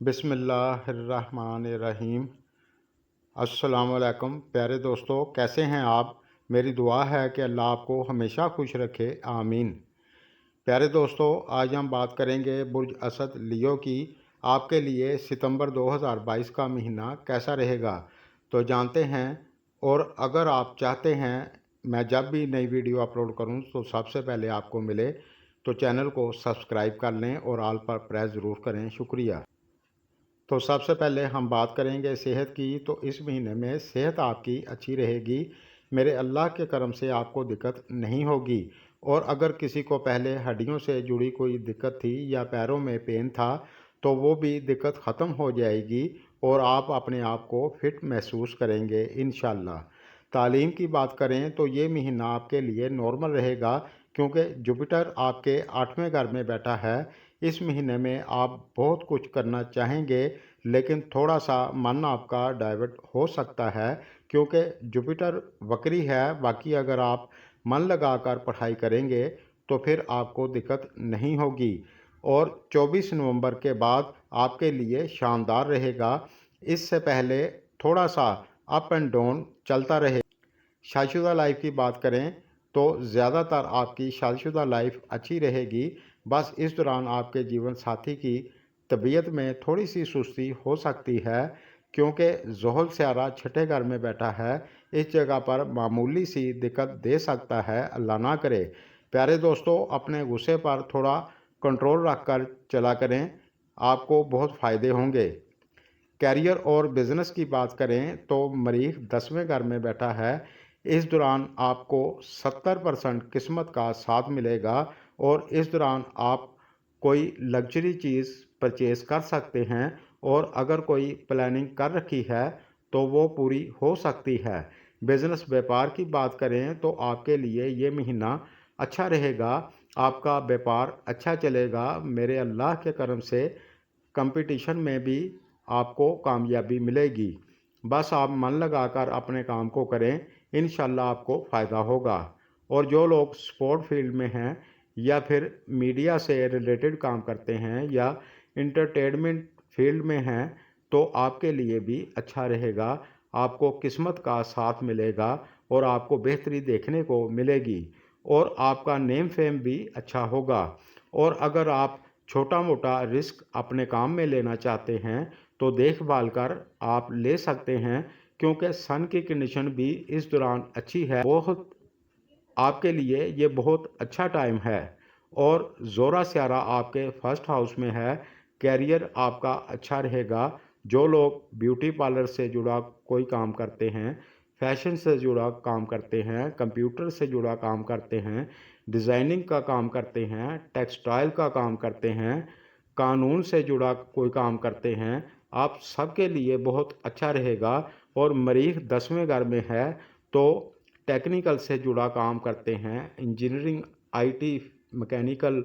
बिस्मिल्लाहिर्रहमानिर्रहीम। अस्सलामुअलैकुम प्यारे दोस्तों, कैसे हैं आप। मेरी दुआ है कि अल्लाह आपको हमेशा खुश रखे, आमीन। प्यारे दोस्तों, आज हम बात करेंगे बुर्ज असद लियो की। आपके लिए सितंबर 2022 का महीना कैसा रहेगा, तो जानते हैं। और अगर आप चाहते हैं मैं जब भी नई वीडियो अपलोड करूं तो सबसे पहले आपको मिले, तो चैनल को सब्सक्राइब कर लें और ऑल पर प्रेस ज़रूर करें। शुक्रिया। तो सबसे पहले हम बात करेंगे सेहत की। तो इस महीने में सेहत आपकी अच्छी रहेगी। मेरे अल्लाह के करम से आपको दिक्कत नहीं होगी। और अगर किसी को पहले हड्डियों से जुड़ी कोई दिक्कत थी या पैरों में पेन था, तो वो भी दिक्कत ख़त्म हो जाएगी और आप अपने आप को फिट महसूस करेंगे इंशाल्लाह। तालीम की बात करें तो ये महीना आपके लिए नॉर्मल रहेगा, क्योंकि जुपिटर आपके 8वें घर में बैठा है। इस महीने में आप बहुत कुछ करना चाहेंगे, लेकिन थोड़ा सा मन आपका डाइवर्ट हो सकता है, क्योंकि जुपिटर वक्री है। बाकी अगर आप मन लगाकर पढ़ाई करेंगे तो फिर आपको दिक्कत नहीं होगी। और 24 नवंबर के बाद आपके लिए शानदार रहेगा। इससे पहले थोड़ा सा अप एंड डाउन चलता रहे। शादीशुदा लाइफ की बात करें तो ज़्यादातर आपकी शादीशुदा लाइफ अच्छी रहेगी। बस इस दौरान आपके जीवन साथी की तबीयत में थोड़ी सी सुस्ती हो सकती है, क्योंकि ज़ोहल स्यारा छठे घर में बैठा है। इस जगह पर मामूली सी दिक्कत दे सकता है, अल्लाह ना करे। प्यारे दोस्तों, अपने गुस्से पर थोड़ा कंट्रोल रखकर चला करें, आपको बहुत फ़ायदे होंगे। कैरियर और बिजनेस की बात करें तो मरीख 10वें घर में बैठा है। इस दौरान आपको 70% किस्मत का साथ मिलेगा और इस दौरान आप कोई लग्जरी चीज़ परचेज़ कर सकते हैं। और अगर कोई प्लानिंग कर रखी है तो वो पूरी हो सकती है। बिजनेस व्यापार की बात करें तो आपके लिए ये महीना अच्छा रहेगा। आपका व्यापार अच्छा चलेगा। मेरे अल्लाह के करम से कंपटीशन में भी आपको कामयाबी मिलेगी। बस आप मन लगाकर अपने काम को करें, इंशाल्लाह आपको फ़ायदा होगा। और जो लोग स्पोर्ट फील्ड में हैं या फिर मीडिया से रिलेटेड काम करते हैं या इंटरटेनमेंट फील्ड में हैं, तो आपके लिए भी अच्छा रहेगा। आपको किस्मत का साथ मिलेगा और आपको बेहतरी देखने को मिलेगी और आपका नेम फेम भी अच्छा होगा। और अगर आप छोटा मोटा रिस्क अपने काम में लेना चाहते हैं तो देखभाल कर आप ले सकते हैं, क्योंकि सन की कंडीशन भी इस दौरान अच्छी है। बहुत आपके लिए ये बहुत अच्छा टाइम है। और ज़ोरा स्यारा आपके फर्स्ट हाउस में है। कैरियर आपका अच्छा रहेगा। जो लोग ब्यूटी पार्लर से जुड़ा कोई काम करते हैं, फैशन से जुड़ा काम करते हैं, कंप्यूटर से जुड़ा काम करते हैं, डिज़ाइनिंग का काम करते हैं, टेक्सटाइल का काम करते हैं, कानून से जुड़ा कोई काम करते हैं, आप सबके लिए बहुत अच्छा रहेगा। और मरीख 10वें घर में है, तो टेक्निकल से जुड़ा काम करते हैं, engineering, IT, mechanical,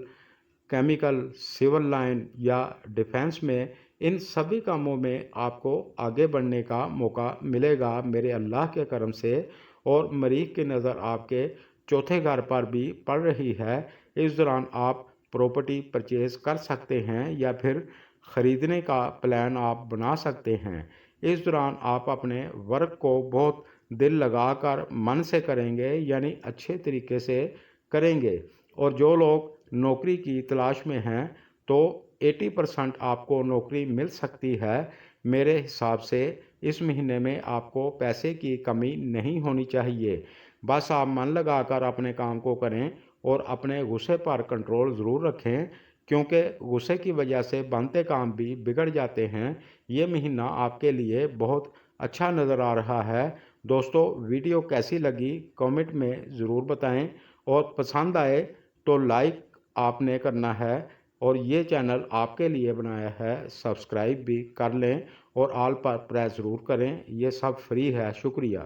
chemical, civil line या डिफेंस में, इन सभी कामों में आपको आगे बढ़ने का मौका मिलेगा मेरे अल्लाह के करम से। और मरीख की नज़र आपके चौथे घर पर भी पड़ रही है। इस दौरान आप प्रॉपर्टी परचेज़ कर सकते हैं या फिर ख़रीदने का प्लान आप बना सकते हैं। इस दौरान आप अपने वर्क को बहुत दिल लगाकर मन से करेंगे, यानी अच्छे तरीके से करेंगे। और जो लोग नौकरी की तलाश में हैं, तो 80% आपको नौकरी मिल सकती है। मेरे हिसाब से इस महीने में आपको पैसे की कमी नहीं होनी चाहिए। बस आप मन लगाकर अपने काम को करें और अपने गुस्से पर कंट्रोल ज़रूर रखें, क्योंकि गुस्से की वजह से बनते काम भी बिगड़ जाते हैं। ये महीना आपके लिए बहुत अच्छा नज़र आ रहा है। दोस्तों, वीडियो कैसी लगी कमेंट में ज़रूर बताएं और पसंद आए तो लाइक आपने करना है। और ये चैनल आपके लिए बनाया है, सब्सक्राइब भी कर लें और ऑल पर प्रेस ज़रूर करें। ये सब फ्री है। शुक्रिया।